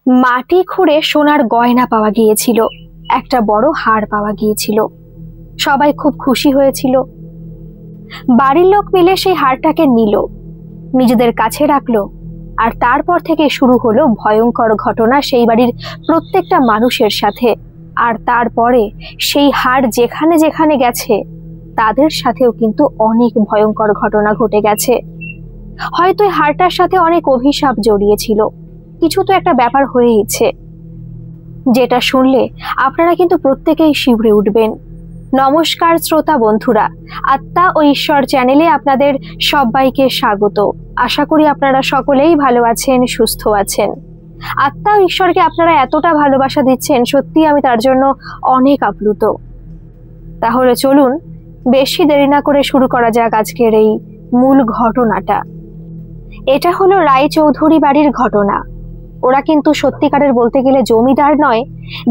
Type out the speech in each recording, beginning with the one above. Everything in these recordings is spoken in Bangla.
মাটি খুঁড়ে সোনার গয়না পাওয়া গিয়েছিল, একটা বড় হার পাওয়া গিয়েছিল। সবাই খুব খুশি হয়েছিল। বাড়ির লোক মিলে সেই হারটাকে নিল, নিজেদের কাছে রাখলো। আর তারপর থেকে শুরু হলো ভয়ঙ্কর ঘটনা সেই বাড়ির প্রত্যেকটা মানুষের সাথে। আর তারপরে সেই হার যেখানে যেখানে গেছে তাদের সাথেও কিন্তু অনেক ভয়ঙ্কর ঘটনা ঘটে গেছে। হয়তো এই হারটার সাথে অনেক অভিশাপ জড়িয়েছিল, কিছু তো একটা ব্যাপার হয়েইছে, যেটা শুনলে আপনারা কিন্তু প্রত্যেকেই শিউরে উঠবেন। নমস্কার শ্রোতা বন্ধুরা, আত্মা ও ঈশ্বর চ্যানেলে আপনাদের সবাইকে স্বাগত। আশা করি আপনারা সকলেই ভালো আছেন, সুস্থ আছেন। আত্মা ও ঈশ্বরকে আপনারা এতটা ভালোবাসা দিচ্ছেন, সত্যি আমি তার জন্য অনেক আপ্লুত। তাহলে চলুন বেশি দেরি না করে শুরু করা যাক আজকের এই মূল ঘটনাটা। এটা হলো রায়চৌধুরী বাড়ির ঘটনা। ওরা কিন্তু সত্যিকারের বলতে গেলে জমিদার নয়,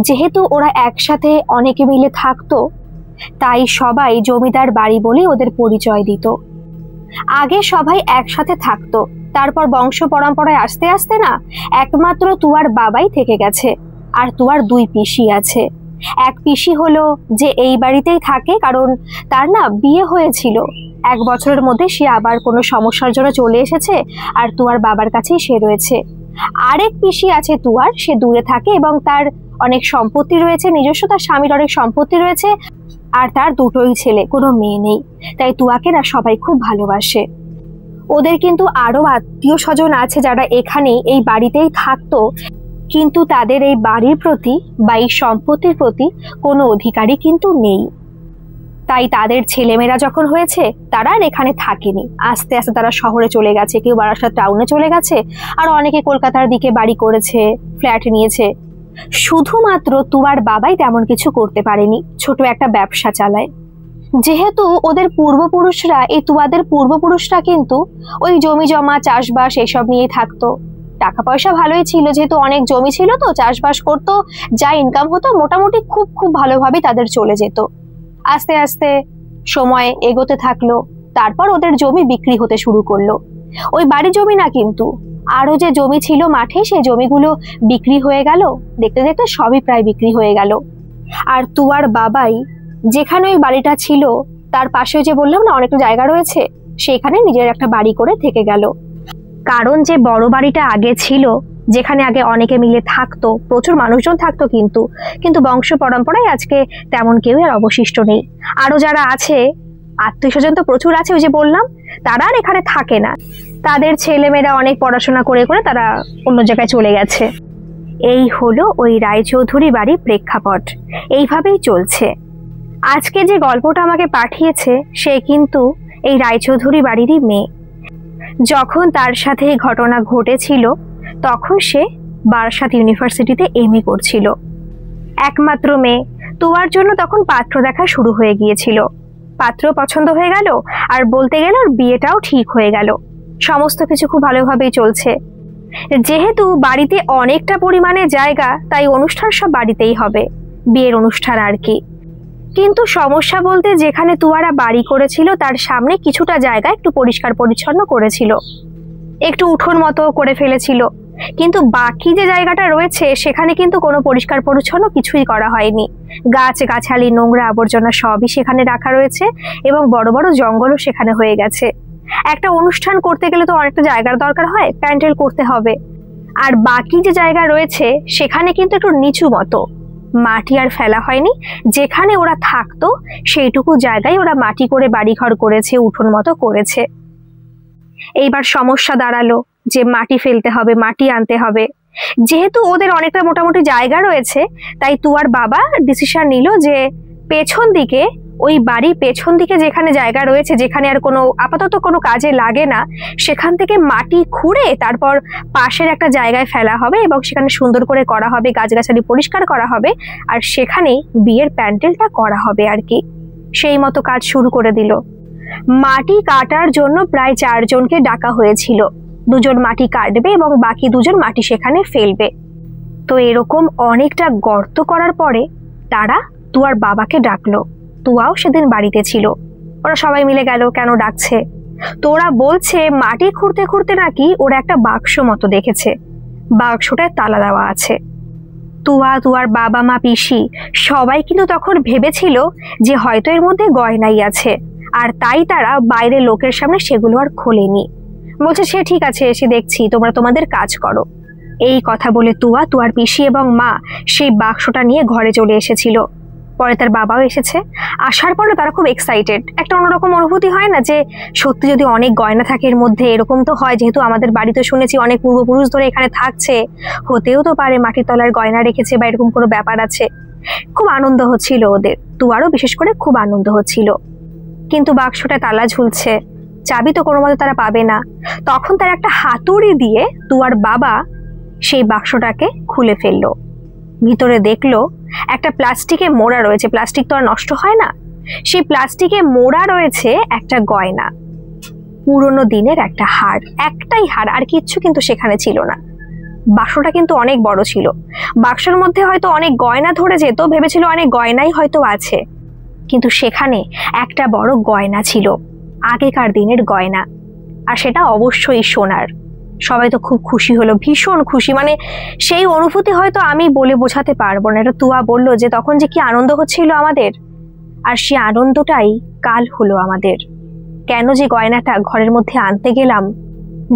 যেহেতু ওরা একসাথে অনেকে মিলে থাকতো তাই সবাই জমিদার বাড়ি বলে ওদের পরিচয় দিত। আগে সবাই একসাথে থাকতো, তারপর বংশ পরম্পরায় আস্তে আস্তে না একমাত্র তুয়ার বাবাই থেকে গেছে। আর তুয়ার দুই পিসি আছে। এক পিসি হলো যে এই বাড়িতেই থাকে, কারণ তার না বিয়ে হয়েছিল, 1 বছরের মধ্যে সে আবার কোনো সমস্যার জন্য চলে এসেছে আর তুয়ার বাবার কাছেই সে রয়েছে। আরেক পিসি আছে তুয়ার, সে দূরে থাকে এবং তার অনেক সম্পত্তি রয়েছে, নিজস্ব তার স্বামীর অনেক সম্পত্তি রয়েছে, আর তার দুটোই ছেলে, কোনো মেয়ে নেই। তাই তুয়াকে না সবাই খুব ভালোবাসে। ওদের কিন্তু আরো আত্মীয় স্বজন আছে যারা এখানেই এই বাড়িতেই থাকতো, কিন্তু তাদের এই বাড়ির প্রতি বা এই সম্পত্তির প্রতি কোনো অধিকারই কিন্তু নেই। তাই তাদের ছেলেমেয়েরা যখন হয়েছে তারা আর এখানে থাকেনি, আস্তে আস্তে তারা শহরে চলে গেছে, কেউ বারাসাত টাউনে চলে গেছে, আর অনেকে কলকাতার দিকে বাড়ি করেছে, ফ্ল্যাট নিয়েছে। শুধুমাত্র তুয়ার বাবাই তেমন কিছু করতে পারেনি, ছোট একটা ব্যবসা চালায়। যেহেতু ওদের পূর্বপুরুষরা, এই তুয়াদের পূর্বপুরুষরা কিন্তু ওই জমি জমা চাষবাস এসব নিয়েই থাকতো। টাকা পয়সা ভালোই ছিল, যেহেতু অনেক জমি ছিল, তো চাষবাস করতো, যা ইনকাম হতো মোটামুটি খুব খুব ভালোভাবে তাদের চলে যেত। আস্তে আস্তে সময় এগোতে থাকলো, তারপর ওদের জমি বিক্রি হতে শুরু করলো। ওই বাড়ি জমি না, কিন্তু আরো যে জমি ছিল মাঠে, সেই জমিগুলো বিক্রি হয়ে গেল। দেখতে দেখতে সবই প্রায় বিক্রি হয়ে গেল। আর তুয়ার বাবাই যেখানে ওই বাড়িটা ছিল তার পাশে, যে বললাম না অনেকটা জায়গা রয়েছে, সেখানে নিজের একটা বাড়ি করে থেকে গেল। কারণ যে বড় বাড়িটা আগে ছিল, যেখানে আগে অনেকে মিলে থাকতো, প্রচুর মানুষজন থাকতো, কিন্তু বংশ পরম্পরায় আজকে তেমন কেউ আর অবশিষ্ট নেই। আরো যারা আছে আত্মীয় স্বজন তো প্রচুর আছে, ওই যে বললাম, তারা আর এখানে থাকে না। তাদের ছেলেমেয়েরা অনেক পড়াশোনা করে করে তারা অন্য জায়গায় চলে গেছে। এই হলো ওই রায়চৌধুরী বাড়ির প্রেক্ষাপট, এইভাবেই চলছে। আজকে যে গল্পটা আমাকে পাঠিয়েছে সে কিন্তু এই রায়চৌধুরী বাড়িরই মেয়ে। যখন তার সাথে এই ঘটনা ঘটেছিল তখন সে বারাসাত ইউনিভার্সিটিতে MA করছিল। একমাত্র মেয়ে, তুয়ার জন্য তখন পাত্র দেখা শুরু হয়ে গিয়েছিল। পাত্র পছন্দ হয়ে গেল, আর বলতে গেলে ওর বিয়েটাও ঠিক হয়ে গেল। সমস্ত কিছু খুব ভালোভাবেই চলছে। যেহেতু বাড়িতে অনেকটা পরিমাণে জায়গা, তাই অনুষ্ঠান সব বাড়িতেই হবে, বিয়ের অনুষ্ঠান আর কি। কিন্তু সমস্যা বলতে, যেখানে তুয়ারা বাড়ি করেছিল তার সামনে কিছুটা জায়গা একটু পরিষ্কার পরিচ্ছন্ন করেছিল, একটু উঠোন মতো করে ফেলেছিল, কিন্তু বাকি যে জায়গাটা রয়েছে সেখানে কিন্তু কোনো পরিষ্কার পরিচ্ছন্ন কিছুই করা হয়নি। গাছ গাছালি, নোংরা আবর্জনা সবই সেখানে রাখা রয়েছে, এবং বড় বড় জঙ্গলও সেখানে হয়ে গেছে। একটা অনুষ্ঠান করতে গেলে তো অনেকটা জায়গার দরকার হয়, প্যান্ডেল করতে হবে। আর বাকি যে জায়গা রয়েছে সেখানে কিন্তু একটু নিচু মতো, মাটি আর ফেলা হয়নি। যেখানে ওরা থাকতো সেইটুকু জায়গায় ওরা মাটি করে বাড়িঘর করেছে, উঠোন মতো করেছে। এইবার সমস্যা দাঁড়ালো যে মাটি ফেলতে হবে, মাটি আনতে হবে। যেহেতু ওদের অনেকটা মোটামুটি জায়গা রয়েছে, তাই তুয়ার বাবা ডিসিশন নিল যে পেছন দিকে, ওই বাড়ি পেছন দিকে যেখানে জায়গা রয়েছে, যেখানে আর কোনো আপাতত কোনো কাজে লাগে না, সেখান থেকে মাটি খুঁড়ে তারপর পাশের একটা জায়গায় ফেলা হবে এবং সেখানে সুন্দর করে করা হবে, গাছগাছালি পরিষ্কার করা হবে, আর সেখানেই বিয়ের প্যান্ডেলটা করা হবে আর কি। সেই মতো কাজ শুরু করে দিল। মাটি কাটার জন্য প্রায় 4 জনকে ডাকা হয়েছিল। 2 জন মাটি কাটবে এবং বাকি 2 জন মাটি সেখানে ফেলবে। তো এরকম অনেকটা গর্ত করার পরে তারা তুয়ার বাবাকে ডাকলো। তুয়াও সেদিন বাড়িতে ছিল। ওরা সবাই মিলে গেল, কেন ডাকছে? তো ওরা বলছে মাটি খুঁড়তে খুঁড়তে নাকি ওরা একটা বাক্স মতো দেখেছে। বাক্সটায় তালা দেওয়া আছে। তুয়া, তুয়ার বাবা মা, পিসি সবাই কিন্তু তখন ভেবেছিল যে হয়তো এর মধ্যে গয়নাই আছে, আর তাই তারা বাইরে লোকের সামনে সেগুলো আর খোলেনি। বলছে সে ঠিক আছে, এসে দেখছি, তোমরা তোমাদের কাজ করো। এই কথা বলে তুয়া, তুয়ার পিসি এবং মা সেই বাক্সটা নিয়ে ঘরে চলে এসেছিল। পরে তার বাবাও এসেছে। আসার পরে তারা খুব এক্সাইটেড। একটা অন্যরকম অনুভূতি হয় না যে সত্যি যদি অনেক গয়না থাকে এর মধ্যে? এরকম তো হয়, যেহেতু আমাদের বাড়িতে শুনেছি অনেক পূর্বপুরুষ ধরে এখানে থাকছে, হতেও তো পারে মাটির তলার গয়না রেখেছে বা এরকম কোনো ব্যাপার আছে। খুব আনন্দ হচ্ছিল ওদের, তুয়ারও বিশেষ করে খুব আনন্দ হচ্ছিল। কিন্তু বাক্সটা তালা ঝুলছে, চাবি তো কোনো মতে তারা পাবে না। তখন তার একটা হাতুড়ি দিয়ে তুয়ার বাবা সেই বাক্সটাকে খুলে ফেললো। ভিতরে দেখলো একটা প্লাস্টিকে মোড়া রয়েছে, প্লাস্টিক তো আর নষ্ট হয় না, সেই প্লাস্টিকে মোড়া রয়েছে একটা গয়না, পুরনো দিনের একটা হার, একটাই হার, আর কিচ্ছু কিন্তু সেখানে ছিল না। বাক্সটা কিন্তু অনেক বড় ছিল, বাক্সের মধ্যে হয়তো অনেক গয়না ধরে যেত, ভেবেছিল অনেক গয়নাই হয়তো আছে, কিন্তু সেখানে একটা বড় গয়না ছিল, আগেকার দিনের গয়না, আর সেটা অবশ্যই সোনার। সবাই তো খুব খুশি হলো, ভীষণ খুশি, মানে সেই অনুভূতি হয়তো আমি বলে বোঝাতে পারবো না। এটা তুয়া বললো যে তখন যে কি আনন্দ হচ্ছিল আমাদের, আর সেই আনন্দটাই কাল হলো আমাদের। কেন যে গয়নাটা ঘরের মধ্যে আনতে গেলাম,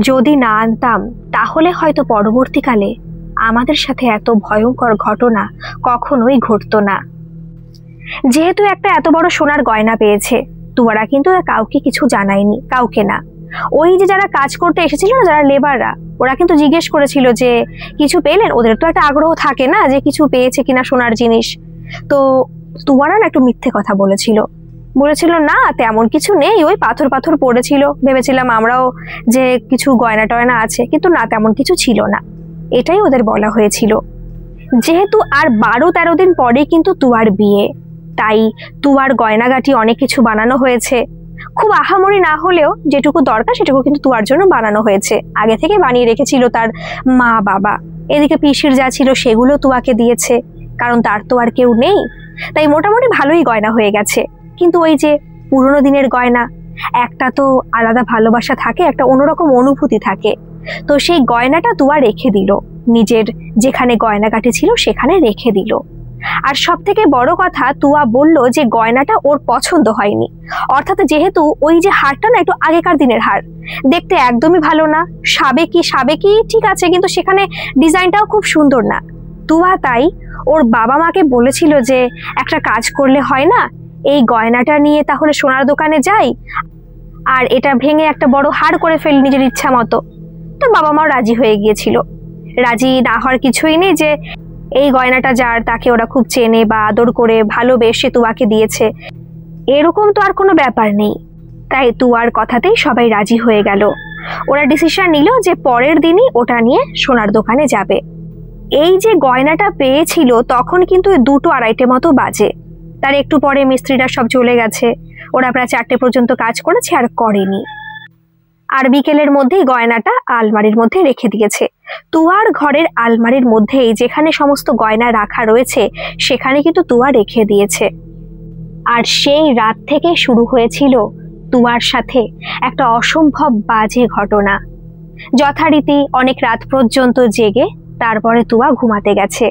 যদি না আনতাম তাহলে হয়তো পরবর্তীকালে আমাদের সাথে এত ভয়ঙ্কর ঘটনা কখনোই ঘটতো না। যেহেতু একটা এত বড় সোনার গয়না পেয়েছে, তুয়ারা কিন্তু কাউকে কিছু জানায়নি, কাউকে না। ওই যে যারা কাজ করতে এসেছিল না, যারা লেবাররা, ওরা কিন্তু জিজ্ঞেস করেছিল যে কিছু পেলেন? ওদের তো একটা আগ্রহ থাকে না যে কিছু পেয়েছে কিনা সোনার জিনিস। তো তুয়ারা না একটু মিথ্যে কথা বলেছিল না তেমন কিছু নেই, ওই পাথর পাথর পড়েছিল, ভেবেছিলাম আমরাও যে কিছু গয়না টয়না আছে, কিন্তু না, তেমন কিছু ছিল না, এটাই ওদের বলা হয়েছিল। যেহেতু আর 12-13 দিন পরে কিন্তু তুয়ার বিয়ে, তাই তুয়ার গয়নাগাটি অনেক কিছু বানানো হয়েছে। খুব আহামরি না হলেও যেটুকু দরকার সেটুকু কিন্তু তুয়ার জন্য বানানো হয়েছে, আগে থেকে বানিয়ে রেখেছিল তার মা বাবা। এদিকে পিসির যা ছিল সেগুলো তুয়াকে দিয়েছে, কারণ তার তো আর কেউ নেই, তাই মোটামুটি ভালোই গয়না হয়ে গেছে। কিন্তু ওই যে পুরোনো দিনের গয়না, একটা তো আলাদা ভালোবাসা থাকে, একটা অন্যরকম অনুভূতি থাকে। তো সেই গয়নাটা তুয়া রেখে দিল, নিজের যেখানে গয়নাগাটি ছিল সেখানে রেখে দিল। আর সব থেকে বড় কথা, তুয়া বলল যে গয়নাটা ওর পছন্দ হয়নি, অর্থাৎ যেহেতু ওই যে হারটা না একটু আগেকার দিনের হার, দেখতে একদমই ভালো না, সাবেকি ঠিক আছে, কিন্তু সেখানে ডিজাইনটাও খুব সুন্দর না। তুয়া তাই ওর বাবা মাকে বলেছিল যে একটা কাজ করলে হয় না, এই গয়নাটা নিয়ে তাহলে সোনার দোকানে যাই আর এটা ভেঙে একটা বড় হার করে ফেলি নিজের ইচ্ছা মতো। তো বাবা মাও রাজি হয়ে গিয়েছিল। রাজি না হওয়ার কিছুই নেই, যে এই গয়নাটা যার, তাকে ওরা খুব চেনে বা আদর করে ভালোবেসে তুয়াকে দিয়েছে, এরকম তো আর কোনো ব্যাপার নেই। তাই তুয়ার কথাতেই সবাই রাজি হয়ে গেল। ওরা ডিসিশন নিল যে পরের দিনই ওটা নিয়ে সোনার দোকানে যাবে। এই যে গয়নাটা পেয়েছিল তখন কিন্তু 2-2-2:30 মতো বাজে। তার একটু পরে মিস্ত্রিরা সব চলে গেছে, ওরা প্রায় 4টে পর্যন্ত কাজ করেছে আর করেনি। আর বিকেলের মধ্যেই গয়নাটা আলমারির মধ্যে রেখে দিয়েছে। তুয়ার ঘরের আলমারির মধ্যেই যেখানে সমস্ত গয়না রাখা রয়েছে সেখানে কিন্তু তুয়া রেখে দিয়েছে। আর সেই রাত থেকে শুরু হয়েছিল তুয়ার সাথে একটা অসম্ভব বাজে ঘটনা। যথারীতি অনেক রাত পর্যন্ত জেগে তারপরে তুয়া ঘুমাতে গেছে,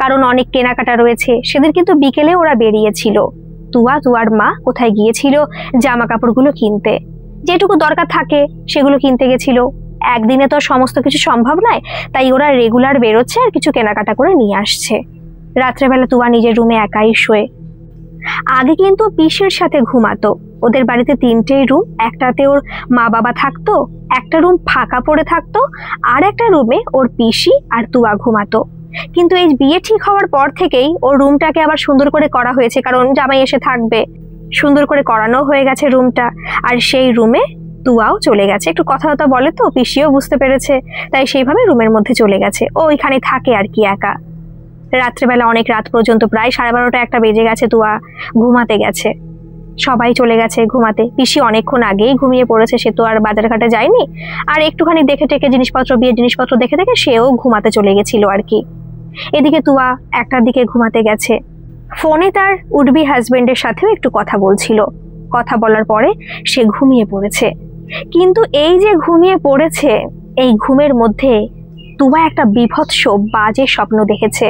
কারণ অনেক কেনাকাটা রয়েছে। সেদিন কিন্তু বিকেলে ওরা বেরিয়েছিল, তুয়ার মা কোথায় গিয়েছিল জামা কাপড়গুলো কিনতে, যেটুকু দরকার থাকে সেগুলো কিনতে গেছিল। একদিনে তো সমস্ত কিছু সম্ভব নয়, তাই ওরা রেগুলার বেরোচ্ছে আর কিছু কেনাকাটা করে নিয়ে আসছে। রাত্রেবেলা তুয়া নিজের রুমে একাই শোয়ে। আগে কিন্তু পিসির সাথে ঘুমাতো, ওদের বাড়িতে 3টেই রুম, একটাতে ওর মা বাবা থাকতো, একটা রুম ফাঁকা পড়ে থাকতো, আর একটা রুমে ওর পিসি আর তুয়া ঘুমাতো। কিন্তু এই বিয়ে ঠিক হওয়ার পর থেকেই ওর রুমটাকে আবার সুন্দর করে করা হয়েছে, কারণ জামাই এসে থাকবে, সুন্দর করে করানো হয়ে গেছে রুমটা। আর সেই রুমে তুয়াও চলে গেছে, একটু কথা বলে তো, পিসিও বুঝতে পেরেছে, তাই সেইভাবে রুমের মধ্যে চলে গেছে। ও ওইখানে থাকে আর কি একা। রাত্রেবেলা অনেক রাত পর্যন্ত, প্রায় 12:30-1টা বেজে গেছে, তুয়া ঘুমাতে গেছে। সবাই চলে গেছে ঘুমাতে। পিসি অনেকক্ষণ আগেই ঘুমিয়ে পড়েছে, সে তো আর বাজার ঘাটে যায়নি, আর একটুখানি দেখে টেকে জিনিসপত্র, বিয়ের জিনিসপত্র দেখে দেখে সেও ঘুমাতে চলে গেছিল আর কি। এদিকে তুয়া 1টার দিকে ঘুমাতে গেছে। ফোনে তার উডবি হাজবেন্ডের সাথেও একটু কথা বলছিল, কথা বলার পরে সে ঘুমিয়ে পড়েছে। কিন্তু এই যে ঘুমিয়ে পড়েছে, এই ঘুমের মধ্যে তুয়া একটা বিভৎস বাজে স্বপ্ন দেখেছে।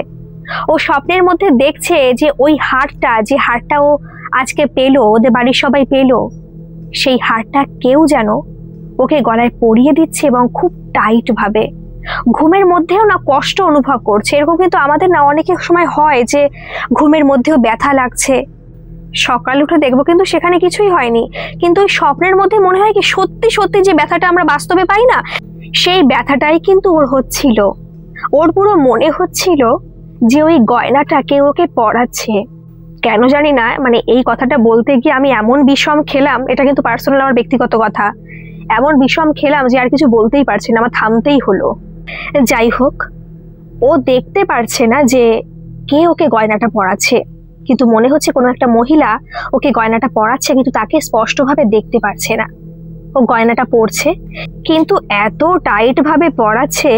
ও স্বপ্নের মধ্যে দেখছে যে ওই যে হারটা ও আজকে পেলো, ওদের বাড়ির সবাই পেলো, সেই হারটা কেউ যেন ওকে গলায় পরিয়ে দিচ্ছে এবং খুব টাইট ভাবে। ঘুমের মধ্যেও না কষ্ট অনুভব করছে। এরকম কিন্তু আমাদের না অনেকের সময় হয় যে ঘুমের মধ্যেও ব্যথা লাগছে, সকালে উঠে দেখবো কিন্তু সেখানে কিছুই হয়নি, কিন্তু ওই স্বপ্নের মধ্যে মনে হয় কি সত্যি সত্যি যে ব্যথাটা আমরা বাস্তবে পাই না, সেই ব্যথাটাই কিন্তু ওর হচ্ছিল। ওর পুরো মনে হচ্ছিল যে ওই গয়নাটা কেউ ওকে পরাচ্ছে। কেন জানি না, মানে এই কথাটা বলতে গিয়ে আমি এমন বিষম খেলাম, এটা কিন্তু পার্সোনাল আমার ব্যক্তিগত কথা, এমন বিষম খেলাম যে আর কিছু বলতেই পারছি না, আমার থামতেই হলো। যাই হোক, ও দেখতে পারছে না যে কে ওকে গয়নাটা পরাচ্ছে, কিন্তু মনে হচ্ছে কোনো একটা মহিলা ওকে গয়নাটা পরাচ্ছে, কিন্তু তাকে স্পষ্টভাবে দেখতে পারছে না। ও গয়নাটা পরছে, কিন্তু এত টাইট ভাবে পরাচ্ছে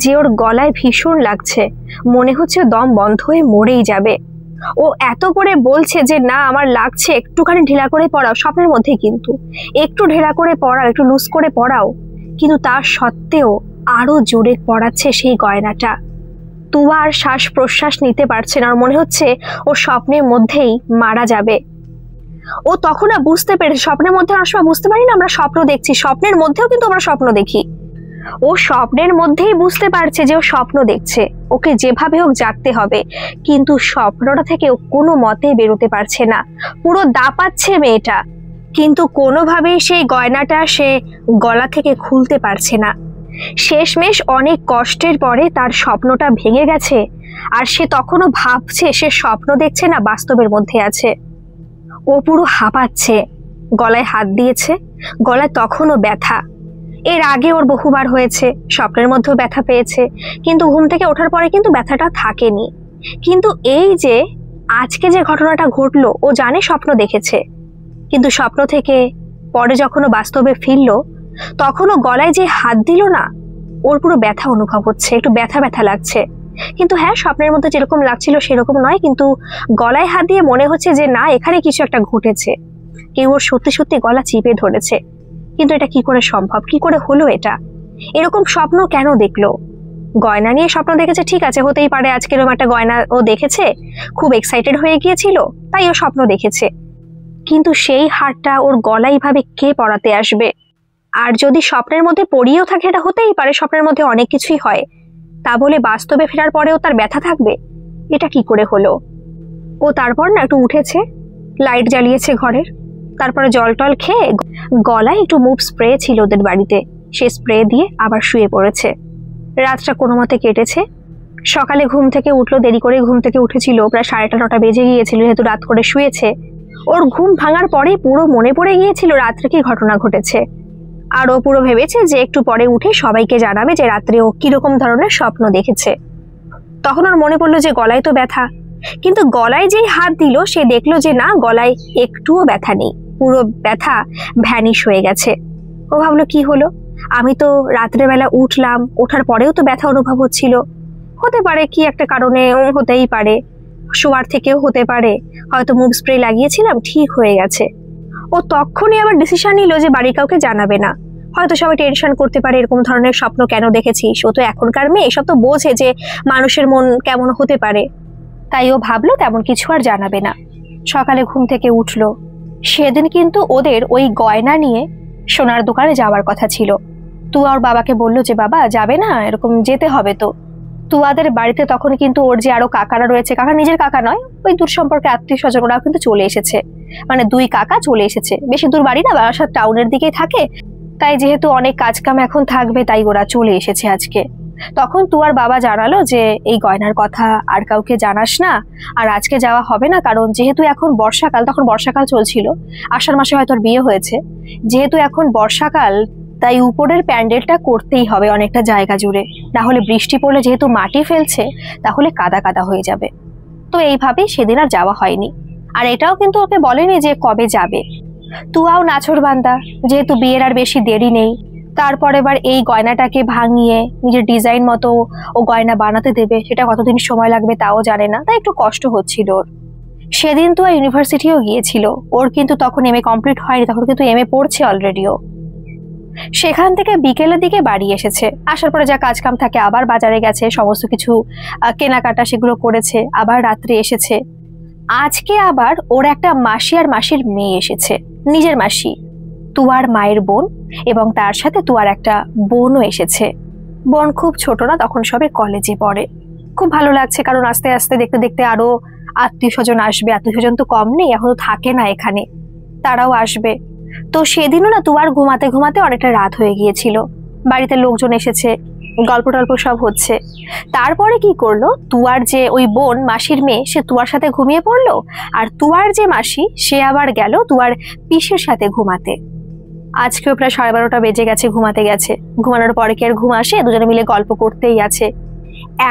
যে ওর গলায় ভীষণ লাগছে, মনে হচ্ছে দম বন্ধ হয়ে মরেই যাবে। ও এত করে বলছে যে না আমার লাগছে, একটুখানি ঢিলা করে পরাও, স্বপ্নের মধ্যে কিন্তু একটু ঢিলা করে পরাও, একটু লুজ করে পরাও, কিন্তু তার সত্ত্বেও আরো জোরে পরাচ্ছে সেই গয়নাটা। তুয়া আর শ্বাস প্রশ্বাস নিতে পারছে না, মনে হচ্ছে ও স্বপ্নের মধ্যেই মারা যাবে। ও তখন আর বুঝতে পেরেছে, স্বপ্নের মধ্যে অনেক সময় বুঝতে পারি না আমরা স্বপ্ন দেখছি, স্বপ্নের মধ্যেও কিন্তু আমরা স্বপ্ন দেখি। ও স্বপ্নের মধ্যেই বুঝতে পারছে যে ও স্বপ্ন দেখছে, ওকে যেভাবে হোক জাগতে হবে, কিন্তু স্বপ্নটা থেকে ও কোনো মতে বেরোতে পারছে না, পুরো দাপাচ্ছে মেয়েটা, কিন্তু কোনোভাবেই সেই গয়নাটা সে গলা থেকে খুলতে পারছে না। শেষমেশ অনেক কষ্টের পরে তার স্বপ্নটা ভেঙে গেছে, আর সে তখনও ভাবছে সে স্বপ্ন দেখছে না বাস্তবের মধ্যে আছে। ও পুরো হাঁপাচ্ছে, গলায় হাত দিয়েছে, গলায় তখনও ব্যথা। এর আগে ওর বহুবার হয়েছে, স্বপ্নের মধ্যেও ব্যথা পেয়েছে, কিন্তু ঘুম থেকে ওঠার পরে কিন্তু ব্যথাটা থাকেনি। কিন্তু এই যে আজকে যে ঘটনাটা ঘটলো, ও জানে স্বপ্ন দেখেছে, কিন্তু স্বপ্ন থেকে পরে যখন ও বাস্তবে ফিরল, তখন ও গলায় যে হাত দিল না, ওর পুরো ব্যথা অনুভব হচ্ছে, একটু ব্যথা ব্যথা লাগছে, কিন্তু হ্যাঁ স্বপ্নের মধ্যে যেরকম লাগছিল সেরকম নয়, কিন্তু গলায় হাত দিয়ে মনে হচ্ছে যে না এখানে কিছু একটা ঘটেছে, কেউ ওর সত্যি সত্যি গলা চিপে ধরেছে। কিন্তু এটা কি করে সম্ভব, কি করে হলো এটা, এরকম স্বপ্ন কেন দেখলো? গয়না নিয়ে স্বপ্ন দেখেছে, ঠিক আছে, হতেই পারে আজকে এরকম একটা গয়না ও দেখেছে, খুব এক্সাইটেড হয়ে গিয়েছিল তাই ও স্বপ্ন দেখেছে, কিন্তু সেই হারটা ওর গলায় ভাবে কে পরাতে আসবে? আর যদি স্বপ্নের মধ্যে পড়িয়েও থাকে, এটা হতেই পারে, স্বপ্নের মধ্যে অনেক কিছুই হয়, তা বলে বাস্তবে ফেরার পরেও তার ব্যথা থাকবে? এটা কি করে হলো? ও তারপর না একটু উঠেছে, লাইট জ্বালিয়েছে ঘরের, তারপরে জল টল খেয়ে, গলায় একটু মুভ স্প্রে ছিল ওদের বাড়িতে, সে স্প্রে দিয়ে আবার শুয়ে পড়েছে। রাতটা কোনো মতে কেটেছে। সকালে ঘুম থেকে উঠলো, দেরি করে ঘুম থেকে উঠেছিল, প্রায় 8:30-9টা বেজে গিয়েছিল, যেহেতু রাত করে শুয়েছে। ওর ঘুম ভাঙার পরে পুরো মনে পড়ে গিয়েছিল রাত্রে কি ঘটনা ঘটেছে, আর ও পুরো ভেবেছে যে একটু পরে উঠে সবাইকে জানাবে যে রাত্রে ও কিরকম ধরনের স্বপ্ন দেখেছে। তখন ওর মনে পড়লো যে গলায় তো ব্যথা, কিন্তু গলায় যেই হাত দিল সে দেখলো যে না, গলায় একটুও ব্যথা নেই, পুরো ব্যথা ভ্যানিশ হয়ে গেছে। ও ভাবলো কি হলো, আমি তো রাত্রেবেলা উঠলাম, ওঠার পরেও তো ব্যথা অনুভব হচ্ছিল, হতে পারে কি একটা কারণে, হতেই পারে শোয়ার থেকেও হতে পারে, হয়তো মুভ স্প্রে লাগিয়েছিলাম, ঠিক হয়ে গেছে। ও তখনই আবার ডিসিশন নিল যে বাড়ির কাউকে জানাবে না, হয়তো সবাই টেনশন করতে পারে, এরকম ধরনের স্বপ্ন কেন দেখেছিস, ও তো এখনকার মেয়ে, এসব তো বোঝে যে মানুষের মন কেমন হতে পারে, তাই ও ভাবলো তেমন কিছু আর জানাবে না। সকালে ঘুম থেকে উঠলো, সেদিন কিন্তু ওদের ওই গয়না নিয়ে সোনার দোকানে যাওয়ার কথা ছিল। তুয়া ওর বাবাকে বললো যে বাবা যাবে না, এরকম যেতে হবে তো। তুয়াদের বাড়িতে তখন কিন্তু ওর যে আরো কাকারা রয়েছে, কাকা নিজের কাকা নয়, ওই দূর সম্পর্কে আত্মীয় স্বজন, ওরাও কিন্তু চলে এসেছে, মানে 2 কাকা চলে এসেছে, বেশি দূর বাড়ি না, বারাসাত টাউনের দিকেই থাকে, তাই যেহেতু অনেক কাজকাম এখন থাকবে তাই ওরা চলে এসেছে আজকে। তখন তুয়ার বাবা জানালো যে এই গয়নার কথা আর কাউকে জানাস না, আর আজকে যাওয়া হবে না, কারণ যেহেতু এখন বর্ষাকাল, তখন বর্ষাকাল চলছিল, আষাঢ় মাসে হয়তো বিয়ে হয়েছে, যেহেতু এখন বর্ষাকাল তাই উপরের প্যান্ডেলটা করতেই হবে অনেকটা জায়গা জুড়ে, না হলে বৃষ্টি পড়লে যেহেতু মাটি ফেলছে তাহলে কাদা কাদা হয়ে যাবে। তো এইভাবেই সেদিন আর যাওয়া হয়নি, আর এটাও কিন্তু ওকে বলেনি যে কবে যাবে। তুয়াও নাছোড়বান্দা, যেহেতু বিয়ের আর বেশি দেরি নেই, তারপর এবার এই গয়নাটাকে ভাঙিয়ে নিজের ডিজাইন মতো ও গয়না বানাতে দেবে, সেটা কতদিন সময় লাগবে তাও জানে না, তাই একটু কষ্ট হচ্ছিল ওর। সেদিন তো ইউনিভার্সিটিও গিয়েছিল, ওর কিন্তু তখন এমএ কমপ্লিট হয়নি, তখন কিন্তু এমএ পড়ছে অলরেডিও। সেখান থেকে বিকেলের দিকে বাড়ি এসেছে। আসার পরে যা কাজকাম থাকে আবার বাজারে গেছে, সমস্ত কিছু কেনাকাটা সেগুলো করেছে, আবার রাত্রে এসেছে। আজকে আবার ওর একটা মাসি আর মাসির মেয়ে এসেছে, নিজের মাসি, তুয়ার মায়ের বোন, এবং তার সাথে তুয়ার একটা বোনও এসেছে। বোন খুব ছোট না, তখন সবে কলেজে পড়ে। খুব ভালো লাগছে, কারণ আস্তে আস্তে দেখতে দেখতে আরো আত্মীয় স্বজন আসবে। আত্মীয় স্বজন তো কম নেই, এখনো থাকে না এখানে, তারাও আসবে। তো সেদিনও না তুয়ার ঘুমাতে ঘুমাতে অনেকটা রাত হয়ে গিয়েছিল। বাড়িতে লোকজন এসেছে, গল্প টল্প সব হচ্ছে। তারপরে কি করলো, তুয়ার যে ওই বোন মাসির মেয়ে, সে তুয়ার সাথে ঘুমিয়ে পড়লো, আর তুয়ার যে মাসি সে আবার গেল তুয়ার পিসের সাথে ঘুমাতে। আজকেও প্রায় 12:30 বেজে গেছে, ঘুমাতে গেছে। ঘুমানোর পরে কি আর ঘুম আসে? দুজনে মিলে গল্প করতেই আছে।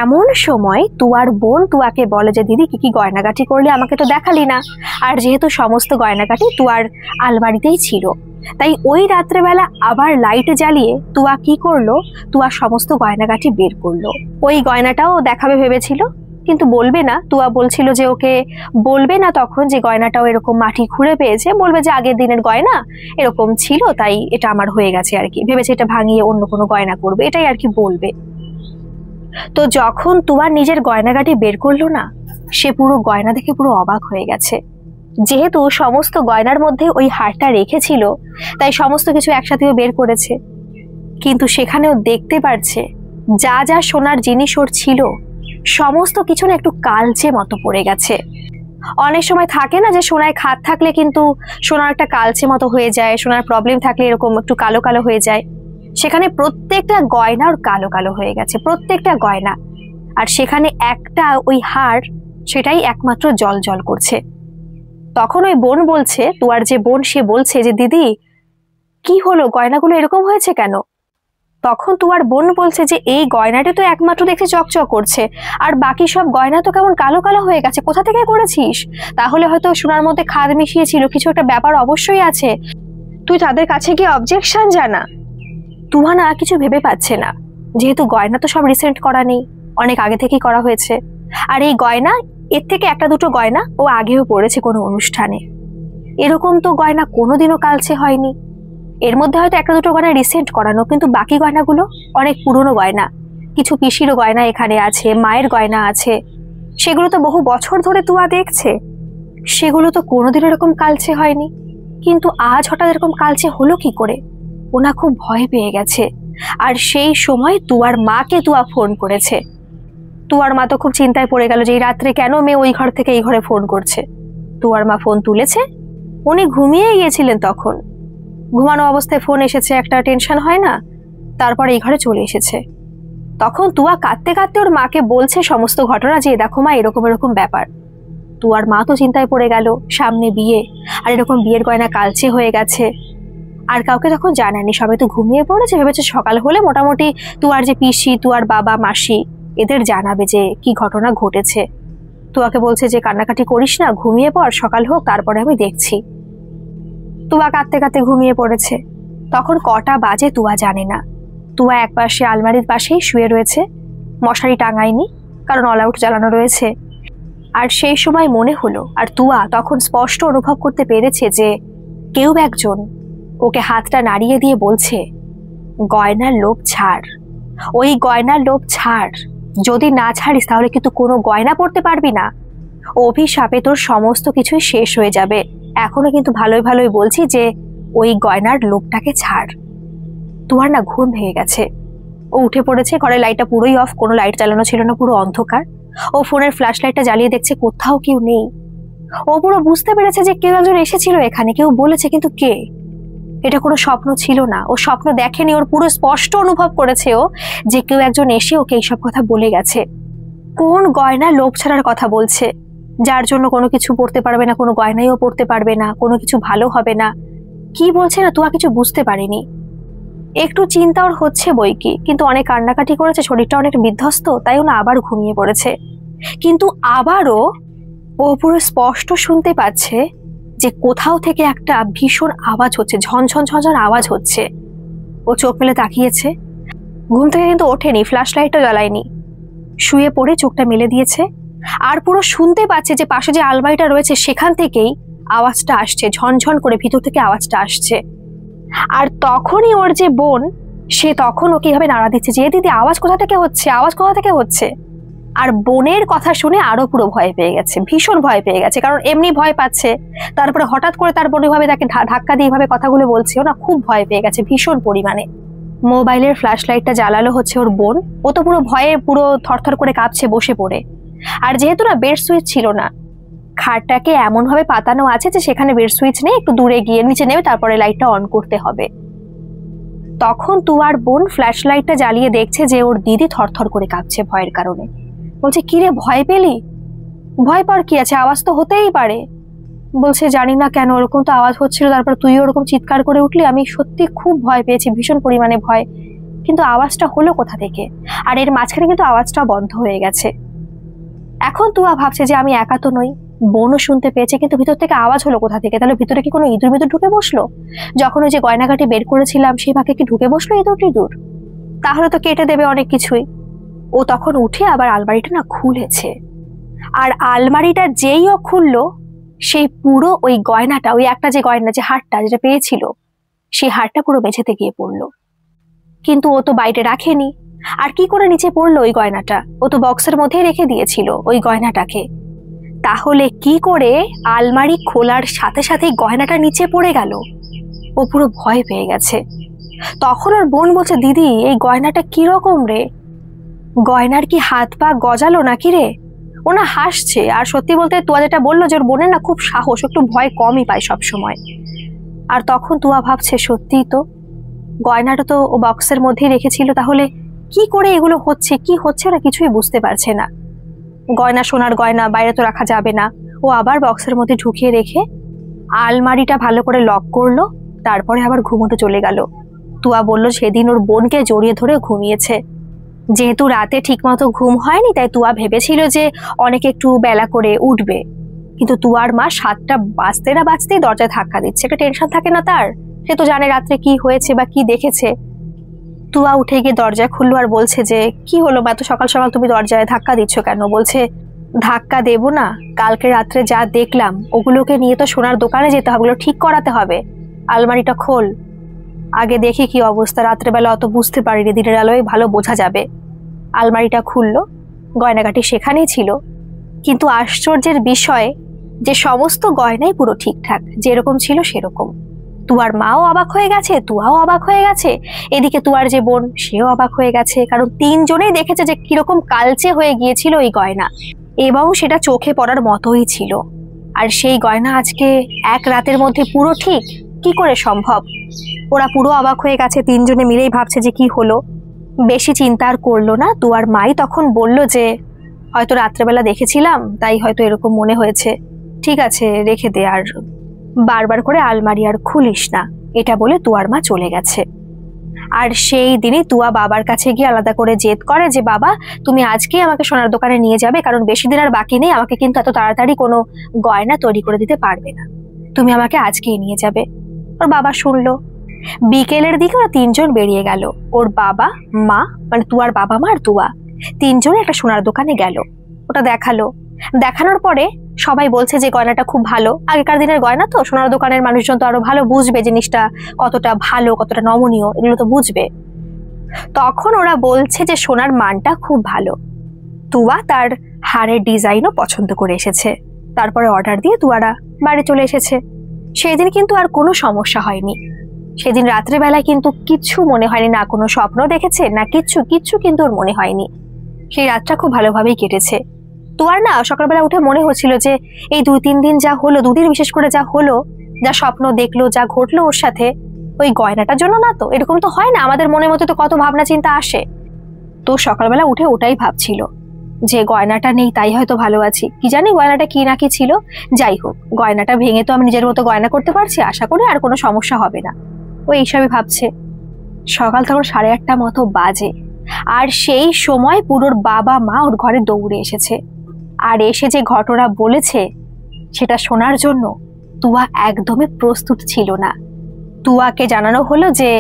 এমন সময় তুয়ার বোন তুয়াকে বলে যে দিদি কি কি গয়নাগাটি করলে, আমাকে তো দেখালি না। আর যেহেতু সমস্ত গয়নাগাটি তুয়ার আলমারিতেই ছিল, তাই ওই রাত্রেবেলা আবার লাইট জ্বালিয়ে তুয়া কি করলো, তুয়া সমস্ত গয়নাগাটি বের করলো। ওই গয়নাটাও দেখাবে ভেবেছিল, কিন্তু বলবে না। তুয়া বলছিল যে ওকে বলবে না তখন যে গয়নাটাও এরকম মাটি খুঁড়ে পেয়েছে, বলবে যে আগের দিনের গয়না এরকম ছিল, তাই এটা আমার হয়ে গেছে আর কি, ভেবেছে এটা ভাঙিয়ে অন্য কোনো গয়না করবে, এটাই আর কি বলবে। তো যখন তুয়া নিজের গয়নাগাটি বের করলো না, সে পুরো গয়না দেখে পুরো অবাক হয়ে গেছে। যেহেতু সমস্ত গয়নার মধ্যে ওই হারটা রেখেছিল, তাই সমস্ত কিছু একসাথেও বের করেছে। কিন্তু সেখানেও দেখতে পারছে যা যা সোনার জিনিস ওর ছিল সমস্ত কিছু না একটু কালচে মতো পড়ে গেছে। অনেক সময় থাকে না যে সোনায় খাদ থাকলে কিন্তু সোনার একটা কালচে মতো হয়ে যায়, সোনার প্রবলেম থাকলে এরকম একটু কালো কালো হয়ে যায়। সেখানে প্রত্যেকটা গয়না ওর কালো কালো হয়ে গেছে, প্রত্যেকটা গয়না। আর সেখানে একটা ওই হার, সেটাই একমাত্র জল জল করছে। তখন ওই বোন বলছে, তুয়ার যে বোন, সে বলছে যে দিদি কি হলো, গয়নাগুলো এরকম হয়েছে কেন? তখন তুয়ার বোন বলছে যে এই গয়নাটা তো একমাত্র দেখে চকচক করছে, আর বাকি সব গয়না তো কেমন কালো কালো হয়ে গেছে, কোথা থেকে করেছিস? তাহলে হয়তো সোনার মধ্যে খাদ মিশিয়েছিল, কিছু একটা ব্যাপার অবশ্যই আছে, তুই তাদের কাছে গিয়ে অবজেকশন জানা। তুয়া না কিছু ভেবে পাচ্ছে না, যেহেতু গয়না তো সব রিসেন্ট করা নেই, অনেক আগে থেকেই করা হয়েছে। আর এই গয়না, এর থেকে একটা দুটো গয়না ও আগেও পড়েছে কোনো অনুষ্ঠানে, এরকম তো গয়না কোনোদিনও কালচে হয়নি। এর মধ্যে হয়তো একটা দুটো গয়না রিসেন্ট করানো, কিন্তু বাকি গয়নাগুলো অনেক পুরনো গয়না। কিছু পিসিরও গয়না এখানে আছে, মায়ের গয়না আছে, সেগুলো তো বহু বছর ধরে তুয়া দেখছে, সেগুলো তো কোনোদিন এরকম কালচে হয়নি। কিন্তু আজ হঠাৎ এরকম কালচে হলো কি করে? ওনা খুব ভয় পেয়ে গেছে। আর সেই সময় তুয়ার মাকে তুয়া ফোন করেছে। তুয়ার মা তো খুব চিন্তায় পড়ে গেল যে এই রাত্রে কেন মেয়ে ওই ঘর থেকে এই ঘরে ফোন করছে। তুয়ার মা ফোন তুলেছে, উনি ঘুমিয়ে গিয়েছিলেন তখন। ঘুমানো অবস্থায় ফোন এসেছে, একটা টেনশন হয় না? তারপর এই ঘরে চলে এসেছে। তখন তুয়া কাঁদতে কাঁদতে ওর মাকে বলছে সমস্ত ঘটনা, যে দেখো মা এরকম এরকম ব্যাপার। তুয়ার মা তো চিন্তায় পড়ে গেল, সামনে বিয়ে, আর এরকম বিয়ের গয়না কালচে হয়ে গেছে। আর কাউকে তখন জানায়নি, সবাই তো ঘুমিয়ে পড়েছে, ভেবেছে সকাল হলে মোটামুটি তুয়ার যে পিসি, তুয়ার বাবা, মাসি, এদের জানাবে যে কি ঘটনা ঘটেছে। তুয়াকে বলছে যে কান্নাকাটি করিস না, ঘুমিয়ে পড়, সকাল হোক তারপরে আমি দেখছি। তুয়া কাঁদতে কাঁদতে ঘুমিয়ে পড়েছে। তখন কটা বাজে তুয়া জানে না। তুয়া একপাশে আলমারির পাশেই শুয়ে রয়েছে, মশারি টাঙায়নি, কারণ অল আউট জ্বালানো রয়েছে। আর সেই সময় মনে হলো, আর তুয়া তখন স্পষ্ট অনুভব করতে পেরেছে যে কেউ একজন ওকে হাতটা নাড়িয়ে দিয়ে বলছে, গয়নার লোভ ছাড়, ওই গয়নার লোভ ছাড়, যদি না ছাড়িস তাহলে কিন্তু কোনো গয়না পড়তে পারবি না, অভিশাপে তোর সমস্ত কিছুই শেষ হয়ে যাবে। এখনো কিন্তু ভালোই ভালোই বলছি যে ওই গয়নার লোভটাকে ছাড়। তুয়ার না ঘুম ভেঙে গেছে, ও উঠে পড়েছে। ঘরের লাইটটা পুরোই অফ, কোনো লাইট চালানো ছিল না, পুরো অন্ধকার। ও ফোনের ফ্ল্যাশ লাইটটা জ্বালিয়ে দেখছে, কোথাও কেউ নেই। ও পুরো বুঝতে পেরেছে যে কেউ একজন এসেছিল এখানে, কেউ বলেছে, কিন্তু কে? এটা কোনো স্বপ্ন ছিল না, ও স্বপ্ন দেখেনি, ওর পুরো স্পষ্ট অনুভব করেছে ও যে কেউ একজন এসে ওকে এইসব কথা বলে গেছে। কোন গয়না লোভ ছাড়ার কথা বলছে, যার জন্য কোনো কিছু পড়তে পারবে না, কোনো গয়নাইও পড়তে পারবে না, কোনো কিছু ভালো হবে না। কি বলছে না তুয়া কিছু বুঝতে পারেনি। একটু চিন্তা ওর হচ্ছে বই কি, কিন্তু অনেক কান্নাকাটি করেছে, শরীরটা অনেক বিধ্বস্ত, তাই না আবার ঘুমিয়ে পড়েছে। কিন্তু আবারও ও পুরো স্পষ্ট শুনতে পাচ্ছে যে কোথাও থেকে একটা ভীষণ আওয়াজ হচ্ছে, ঝনঝন ঝনঝন আওয়াজ হচ্ছে। ও চোখ মেলে তাকিয়েছে, ঘুম থেকে কিন্তু ওঠেনি, ফ্ল্যাশ লাইটটা জ্বালায়নি, শুয়ে পড়ে চোখটা মেলে দিয়েছে। আর পুরো শুনতে পাচ্ছে যে পাশে যে আলমারিটা রয়েছে সেখান থেকেই আওয়াজটা আসছে, ঝনঝন করে ভিতর থেকে আওয়াজটা আসছে। আর তখনই ওর যে বোন, সে তখন ওকে এইভাবে নাড়া দিচ্ছে যে দিদি আওয়াজ কোথা থেকে হচ্ছে, আওয়াজ কোথা থেকে হচ্ছে। আর বোনের কথা শুনে আরো পুরো ভয় পেয়ে গেছে, ভীষণ ভয় পেয়ে গেছে, কারণ এমনি ভয় পাচ্ছে, তারপরে হঠাৎ করে তার বোন ভাবে তাকে ধাক্কা দিয়ে এইভাবে কথাগুলো বলছে, ও না খুব ভয় পেয়ে গেছে ভীষণ পরিমাণে। মোবাইলের ফ্ল্যাশ লাইটটা জ্বালালো হচ্ছে ওর বোন, ও তো পুরো ভয়ে পুরো থরথর করে কাঁপছে বসে পড়ে। আর যেহেতু না বেড সুইচ ছিল না, খাটটাকে এমন ভাবে পাতানো আছে যে সেখানে বেড সুইচ নেই, একটু দূরে গিয়ে নিচে নেমে তারপরে লাইটটা অন করতে হবে। তখন তুয়ার বোন ফ্ল্যাশ লাইটটা জ্বালিয়ে দেখছে যে ওর দিদি থরথর করে কাঁপছে ভয়ের কারণে। বলছে কিরে ভয় পেলি? ভয় পাওয়ার কি আছে, আওয়াজ তো হতেই পারে। বলছে জানি না কেন ওরকম তো আওয়াজ হচ্ছিল, তারপর তুই ওরকম চিৎকার করে উঠলি, আমি সত্যি খুব ভয় পেয়েছি, ভীষণ পরিমাণে ভয়, কিন্তু আওয়াজটা হলো কোথা থেকে? আর এর মাঝখানে কিন্তু আওয়াজটা বন্ধ হয়ে গেছে। এখন তুয়া ভাবছে যে আমি একা তো নই, বোনও শুনতে পেয়েছে, কিন্তু ভিতর থেকে আওয়াজ হলো কোথা থেকে? তাহলে ভিতরে কি কোনো ইঁদুর মিদুর ঢুকে বসলো? যখন ওই যে গয়নাঘাটি বের করেছিলাম সেই ভাগে কি ঢুকে বসলো ইঁদুর টিঁদুর? তাহলে তো কেটে দেবে অনেক কিছুই। ও তখন উঠে আবার আলমারিটা না খুলেছে, আর আলমারিটা যেই ও খুললো, সেই পুরো ওই গয়নাটা, ওই একটা যে গয়না, যে হারটা যেটা পেয়েছিল, সেই হারটা পুরো মেঝেতে গিয়ে পড়লো। কিন্তু ও তো বাইরে রাখেনি, আর কি করে নিচে পড়লো ওই গয়নাটা? ও তো বক্সের মধ্যেই রেখে দিয়েছিল ওই গয়নাটাকে। তাহলে কি করে আলমারি খোলার সাথে সাথেই গয়নাটা নিচে পড়ে গেল? ও পুরো ভয় পেয়ে গেছে। তখন ওর বোন বলছে দিদি এই গয়নাটা কিরকম রে? গয়নার কি হাত পা গজালো নাকি রে? ও না হাসছে, আর সত্যি বলতে তুয়া যেটা বললো যে ওর বোনের না খুব সাহস, একটু ভয় কমই পায় সব সময়। আর তখন তুয়া ভাবছে সত্যিই তো, গয়নাটা তো ও বক্সের মধ্যেই রেখেছিল, তাহলে কি করে এগুলো হচ্ছে, কি হচ্ছে না কিছুই বুঝতে পারছে না। গয়না সোনার গয়না, বাইরে তো রাখা যাবে না। ও আবার বক্সের মধ্যে ঢুকিয়ে রেখে আলমারিটা ভালো করে লক করলো, তারপরে আবার ঘুমোতে চলে গেল। তুয়া বলল সেদিন ওর বোনকে জড়িয়ে ধরে ঘুমিয়েছে। যেহেতু রাতে ঠিকমতো ঘুম হয়নি, তাই তুয়া ভেবেছিল যে অনেকে একটু বেলা করে উঠবে, কিন্তু তুয়ার মা 7টা বাজতে না বাজতেই দরজায় ধাক্কা দিচ্ছে। একটা টেনশন থাকে না তার, সে তো জানে রাত্রে কি হয়েছে বা কি দেখেছে। তুয়া উঠে গিয়ে দরজা খুললো আর বলছে যে কি হলো মা, এত সকাল সকাল তুমি দরজায় ধাক্কা দিচ্ছ কেন? বলছে ধাক্কা দেবো না, কালকে রাত্রে যা দেখলাম ওগুলোকে নিয়ে তো সোনার দোকানে যেতে হবে, ওগুলো ঠিক করাতে হবে। আলমারিটা খোল, আগে দেখি কি অবস্থা, রাত্রেবেলা অত বুঝতে পারিনি, দিনের আলোয় ভালো বোঝা যাবে। আলমারিটা খুললো, গয়নাগাটি সেখানেই ছিল, কিন্তু আশ্চর্যের বিষয় যে সমস্ত গয়নাই পুরো ঠিকঠাক, যেরকম ছিল সেরকম। তুয়ার মাও অবাক হয়ে গেছে, তুয়াও অবাক হয়ে গেছে, এদিকে তুয়ার যে বোন সেও অবাক হয়ে গেছে, কারণ 3 জনেই দেখেছে যে কিরকম কালচে হয়ে গিয়েছিল এই গয়না, এবং সেটা চোখে পড়ার মতোই ছিল। আর সেই গয়না আজকে এক রাতের মধ্যে পুরো ঠিক, কি করে সম্ভব? ওরা পুরো অবাক হয়ে গেছে, 3 জনে মিলেই ভাবছে যে কি হলো। বেশি চিন্তা আর করলো না। তুয়ার মাই তখন বলল যে হয়তো রাত্রেবেলা দেখেছিলাম, তাই হয়তো এরকম মনে হয়েছে, ঠিক আছে রেখে দে, আর বারবার করে আলমারি আর খুলিস না, এটা বলে তুয়ার মা চলে গেছে। আর সেই দিনই তুয়া বাবার কাছে গিয়ে আলাদা করে জেদ করে যে বাবা তুমি আজকেই আমাকে সোনার দোকানে নিয়ে যাবে, কারণ বেশি দিন আর বাকি নেই, আমাকে কিন্তু এত তাড়াতাড়ি কোনো গয়না তৈরি করে দিতে পারবে না, তুমি আমাকে আজকেই নিয়ে যাবে। ওর বাবা শুনলো। বিকেলের দিকে ওরা 3 জন বেরিয়ে গেল, ওর বাবা মা, মানে তুয়ার বাবা মা আর তুয়া, 3 জনে একটা সোনার দোকানে গেল। ওটা দেখালো, দেখানোর পরে সবাই বলছে যে গয়নাটা খুব ভালো, আগেকার দিনের গয়না তো, সোনার দোকানের মানুষজন তো আরো ভালো বুঝবে জিনিসটা কতটা ভালো, কতটা নমনীয়, এগুলো তো বুঝবে। তখন ওরা বলছে যে সোনার মানটা খুব ভালো। তুয়া তার হারের ডিজাইনও পছন্দ করে এসেছে, তারপরে অর্ডার দিয়ে তুয়ারা বাড়ি চলে এসেছে। সেদিন কিন্তু আর কোনো সমস্যা হয়নি। সেদিন রাত্রেবেলায় কিন্তু কিচ্ছু মনে হয়নি, না কোনো স্বপ্ন দেখেছে না কিচ্ছু, কিচ্ছু কিন্তু ওর মনে হয়নি। সেই রাতটা খুব ভালোভাবেই কেটেছে। তুয়ার না সকালবেলা উঠে মনে হচ্ছিল যে এই 2-3 দিন যা হলো, 2 দিন বিশেষ করে যা হলো, যা স্বপ্ন দেখলো, যা ঘটলো ওর সাথে, ওই গয়নাটার জন্য না তো? এরকম তো হয় না, আমাদের মনের মধ্যে তো কত ভাবনা চিন্তা আসে। তো সকালবেলা উঠে ওটাই ভাবছিল যে গয়নাটা নেই তাই হয়তো ভালো আছি, কি জানি গয়নাটা কি না কি ছিল। যাই হোক, গয়নাটা ভেঙে তো আমি নিজের মতো গয়না করতে পারছি, আশা করি আর কোনো সমস্যা হবে না। ও এইসবই ভাবছে। সকাল তখন 8:30 মতো বাজে, আর সেই সময় পুরোর বাবা মা ওর ঘরে দৌড়ে এসেছে। আর এসে যে ঘটনা বলেছে সেটা শোনার জন্য তুয়া একদমই প্রস্তুত ছিল না। তুয়াকে জানানো হলো যে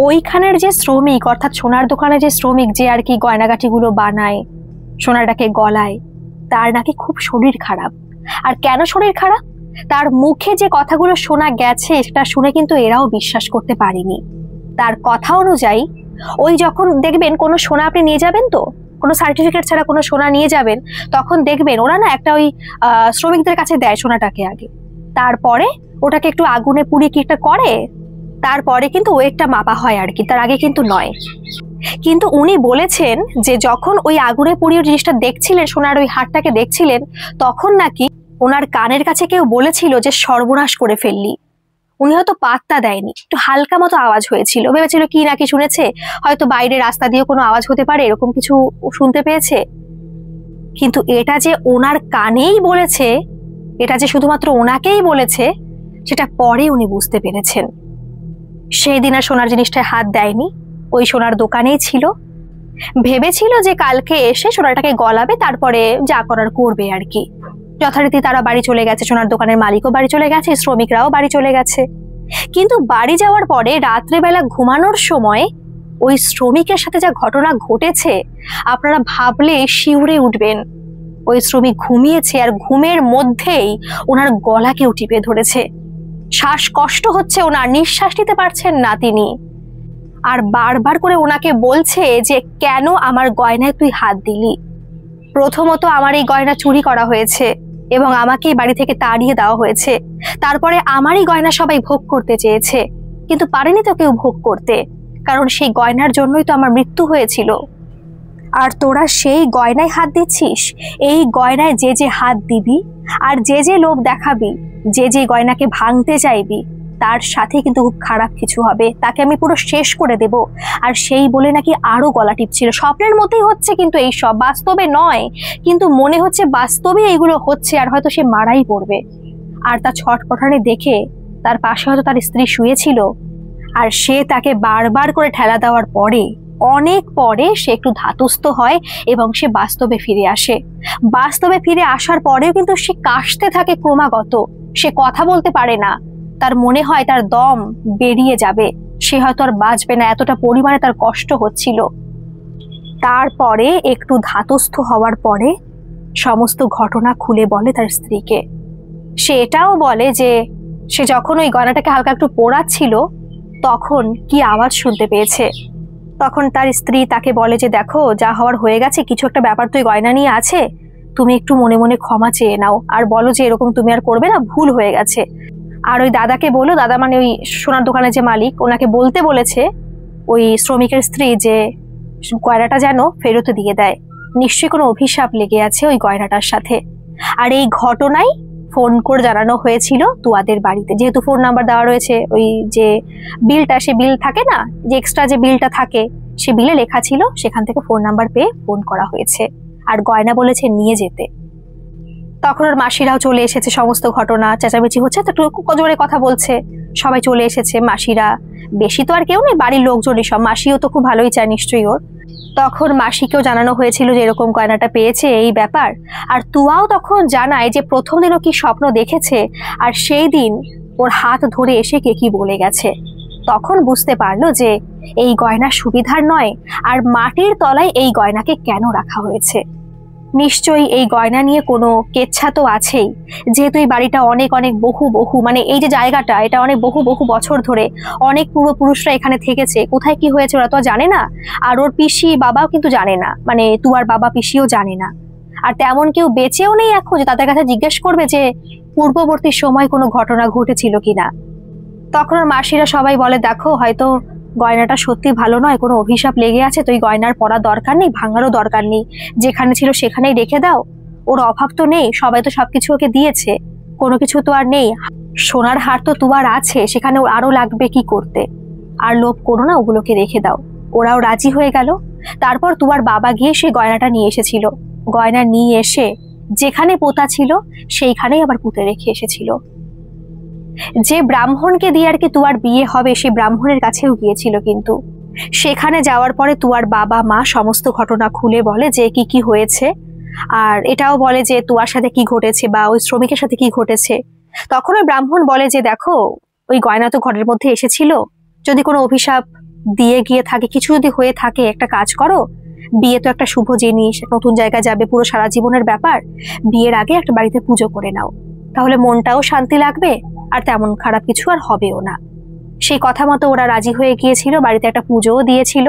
ওইখানের যে শ্রমিক, অর্থাৎ সোনার দোকানে যে শ্রমিক, যে আর কি গয়নাগাটিগুলো বানায়, সোনাটাকে গলায়, তার নাকি খুব শরীর খারাপ। আর কেন শরীর খারাপ? তার মুখে যে কথাগুলো শোনা গেছে সেটা শুনে কিন্তু এরাও বিশ্বাস করতে পারেনি। তার কথা অনুযায়ী ওই যখন দেখবেন কোনো সোনা আপনি নিয়ে যাবেন, তো কোনো সার্টিফিকেট ছাড়া কোনো সোনা নিয়ে যাবেন, তখন দেখবেন ওরা না একটা ওই শ্রমিকদের কাছে দেয় সোনাটাকে আগে, তারপরে ওটাকে একটু আগুনে পুড়িয়ে কি একটা করে, তারপরে কিন্তু ওয়েটটা মাপা হয় আর কি, তার আগে কিন্তু নয়। কিন্তু উনি বলেছেন যে যখন ওই আগুনে পুড়িয়ে জিনিসটা দেখছিলেন, সোনার ওই হারটাকে দেখছিলেন, তখন নাকি ওনার কানের কাছে কেউ বলেছিল যে সর্বনাশ করে ফেললি। উনি হয়তো পাত্তা দেয়নি, একটু হালকা মতো আওয়াজ হয়েছিল, ভেবেছিল কি নাকি শুনেছে, হয়তো বাইরে রাস্তা দিয়ে কোনো আওয়াজ হতে পারে, এরকম কিছু শুনতে পেয়েছে। কিন্তু এটা যে ওনার কানেই বলেছে, এটা যে শুধুমাত্র ওনাকেই বলেছে, সেটা পরে উনি বুঝতে পেরেছেন। সেই দিন আর সোনার জিনিসটায় হাত দেয়নি, ওই সোনার দোকানেই ছিল। ভেবেছিল যে কালকে এসে সোনাটাকে গলাবে, তারপরে যা করার করবে আর কি। যথারীতি তারা বাড়ি চলে গেছে, সোনার দোকানের মালিকও বাড়ি চলে গেছে, শ্রমিকরাও বাড়ি চলে গেছে। কিন্তু বাড়ি যাওয়ার পরে রাত্রেবেলা ঘুমানোর সময় ওই শ্রমিকের সাথে যা ঘটনা ঘটেছে আপনারা ভাবলে শিউরে উঠবেন। ওই শ্রমিক ঘুমিয়েছে আর ঘুমের মধ্যেই ওনার গলাকেও টিপে ধরেছে, শ্বাসকষ্ট হচ্ছে ওনার, নিঃশ্বাস নিতে পারছেন না তিনি, আর বারবার করে ওনাকে বলছে যে কেন আমার গয়নায় তুই হাত দিলি। প্রথমত আমার এই গয়না চুরি করা হয়েছে এবং আমাকে এই বাড়ি থেকে তাড়িয়ে দেওয়া হয়েছে, তারপরে আমারই গয়না সবাই ভোগ করতে চেয়েছে, কিন্তু পারেনি তো কেউ ভোগ করতে, কারণ সেই গয়নার জন্যই তো আমার মৃত্যু হয়েছিল। আর তোরা সেই গয়নায় হাত দিচ্ছিস। এই গয়নায় যে যে হাত দিবি আর যে যে লোভ দেখাবি, যে যে গয়নাকে ভাঙতে চাইবি, তার সাথে কিন্তু খুব খারাপ কিছু হবে, তাকে আমি পুরো শেষ করে দেব। আর সেই বলে নাকি আরো গলা টিপছিল। স্বপ্নের মতোই হচ্ছে কিন্তু এই সব, বাস্তবে নয়, কিন্তু মনে হচ্ছে বাস্তবে এইগুলো হচ্ছে, আর হয়তো সে মারাই পড়বে। আর তার ছটফটানি দেখে তার পাশে হয়তো তার স্ত্রী শুয়েছিল, আর সে তাকে বারবার করে ঠেলা দেওয়ার পরে, অনেক পরে সে একটু ধাতস্থ হয় এবং সে বাস্তবে ফিরে আসে। বাস্তবে ফিরে আসার পরেও কিন্তু সে কাশতে থাকে ক্রমাগত, সে কথা বলতে পারে না, তার মনে হয় তার দম বেরিয়ে যাবে, সে হয়তো আর বাঁচবে না, এতটা পরিমাণে তার কষ্ট হচ্ছিল। তারপরে একটু ধাতস্থ হওয়ার পরে সমস্ত ঘটনা খুলে বলে তার স্ত্রীকে। সে এটাও বলে যে সে যখন ওই গয়নাটাকে হালকা একটু পোড়াচ্ছিল তখন কি আওয়াজ শুনতে পেয়েছে। তখন তার স্ত্রী তাকে বলে যে দেখো, যা হওয়ার হয়ে গেছে, কিছু একটা ব্যাপার তো গয়না নিয়ে আছে, তুমি একটু মনে মনে ক্ষমা চেয়ে নাও আর বলো যে এরকম তুমি আর করবে না, ভুল হয়ে গেছে। আর ওই দাদাকে বলো, দাদা মানে ওই সোনার দোকানের যে মালিক, ওনাকে বলতে বলেছে ওই শ্রমিকের স্ত্রী যে গয়নাটা যেন ফেরত দিয়ে দেয়, নিশ্চয়ই কোনো অভিশাপ লেগে আছে ওই গয়নাটার সাথে। আর এই ঘটনায় ফোন করে জানানো হয়েছিল তুয়াদের বাড়িতে, যেহেতু ফোন নাম্বার দেওয়া রয়েছে, ওই যে বিলটা, সে বিল থাকে না, যে এক্সট্রা যে বিলটা থাকে, সে বিলে লেখা ছিল, সেখান থেকে ফোন নাম্বার পেয়ে ফোন করা হয়েছে, আর গয়না বলেছে নিয়ে যেতে। তখন ওর মাসিরাও চলে এসেছে, সমস্ত ঘটনা চেঁচামেচি হচ্ছে, তো একটু জোরে কথা বলছে, সবাই চলে এসেছে মাসিরা, বেশি তো আর কেউ নেই, বাড়ির লোকজনই সব, মাসিও তো খুব ভালোই চায় নিশ্চয়ই ওর। তখন মাসিকেও জানানো হয়েছিল যে এরকম গয়নাটা পেয়েছে, এই ব্যাপার। আর তুয়াও তখন জানায় যে প্রথম দিনও কি স্বপ্ন দেখেছে, আর সেই দিন ওর হাত ধরে এসে কে কি বলে গেছে। তখন বুঝতে পারলো যে এই গয়না সুবিধার নয়, আর মাটির তলায় এই গয়নাকে কেন রাখা হয়েছে। নিশ্চয়ই এই গয়না নিয়ে কোনো কেচ্ছা তো আছেই, যেহেতু এই বাড়িটা অনেক অনেক বহু মানে এই যে জায়গাটা, এটা অনেক বহু বছর ধরে অনেক পূর্বপুরুষরা এখানে থেকেছে, কোথায় কি হয়েছে ওরা তো জানে না, আর ওর পিসি বাবাও কিন্তু জানে না, মানে তুয়ার বাবা পিসিও জানে না, আর তেমন কেউ বেঁচেও নেই এখন যে তাদের কাছে জিজ্ঞেস করবে যে পূর্ববর্তী সময় কোনো ঘটনা ঘটেছিল কিনা। তখন ওর মাসিরা সবাই বলে দেখো, হয়তো গয়নাটা সত্যি ভালো নয়, কোনো অভিশাপ লেগে আছে, তো এই গয়নার পরার দরকার নেই, ভাঙারও দরকার নেই, যেখানে ছিল সেখানেই রেখে দাও, ওর অভাব তো নেই, সবাই তো সবকিছু ওকে দিয়েছে, কোনো কিছু তো আর নেই, সোনার হার তো তুয়ার আছে, সেখানে আরো লাগবে কি করতে, আর লোভ করো না, ওগুলোকে রেখে দাও। ওরাও রাজি হয়ে গেল। তারপর তুয়ার বাবা গিয়ে সেই গয়নাটা নিয়ে এসেছিল, গয়না নিয়ে এসে যেখানে পোতা ছিল সেইখানেই আবার পুঁতে রেখে এসেছিল। যে ব্রাহ্মণকে দিয়ে আর কি তুয়ার বিয়ে হবে, সেই ব্রাহ্মণের কাছেও গিয়েছিল, কিন্তু সেখানে যাওয়ার পরে তুয়ার বাবা মা সমস্ত ঘটনা খুলে বলে যে কি কি হয়েছে, আর এটাও বলে যে তুয়ার সাথে কি ঘটেছে বা ওই শ্রমিকের সাথে কি ঘটেছে। তখন ওই ব্রাহ্মণ বলে যে দেখো, ওই গয়না তো ঘরের মধ্যে এসেছিল, যদি কোনো অভিশাপ দিয়ে গিয়ে থাকে, কিছু যদি হয়ে থাকে, একটা কাজ করো, বিয়ে তো একটা শুভ জিনিস, নতুন জায়গায় যাবে, পুরো সারা জীবনের ব্যাপার, বিয়ের আগে একটা বাড়িতে পুজো করে নাও, তাহলে মনটাও শান্তি লাগবে, আর তেমন খারাপ কিছু আর হবেও না। সেই কথা মতো ওরা রাজি হয়ে গিয়েছিল, বাড়িতে একটা পুজোও দিয়েছিল।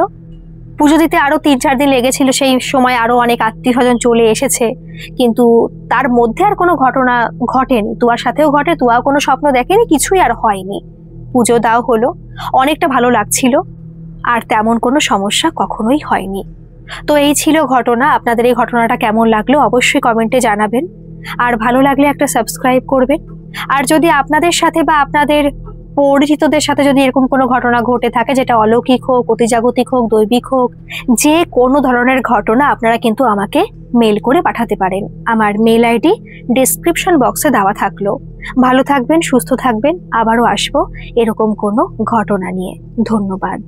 পুজো দিতে আরো 3-4 দিন লেগেছিল, সেই সময় আরো অনেক আত্মীয় স্বজন চলে এসেছে, কিন্তু তার মধ্যে আর কোনো ঘটনা ঘটেনি। তুয়ার সাথেও ঘটে, তুয়াও কোনো স্বপ্ন দেখেনি, কিছুই আর হয়নি। পুজো দাও হলো, অনেকটা ভালো লাগছিল, আর তেমন কোনো সমস্যা কখনোই হয়নি। তো এই ছিল ঘটনা। আপনাদের এই ঘটনাটা কেমন লাগলো অবশ্যই কমেন্টে জানাবেন, আর ভালো লাগলে একটা সাবস্ক্রাইব করবেন। আর যদি আপনাদের সাথে বা আপনাদের পরিচিতদের সাথে যদি এরকম কোনো ঘটনা ঘটে থাকে, যেটা অলৌকিক হোক, অতিজাগতিক হোক, দৈবিক হোক, যে কোনো ধরনের ঘটনা, আপনারা কিন্তু আমাকে মেল করে পাঠাতে পারেন। আমার মেল আইডি ডেসক্রিপশন বক্সে দেওয়া থাকলো। ভালো থাকবেন, সুস্থ থাকবেন, আবারও আসবো এরকম কোনো ঘটনা নিয়ে। ধন্যবাদ।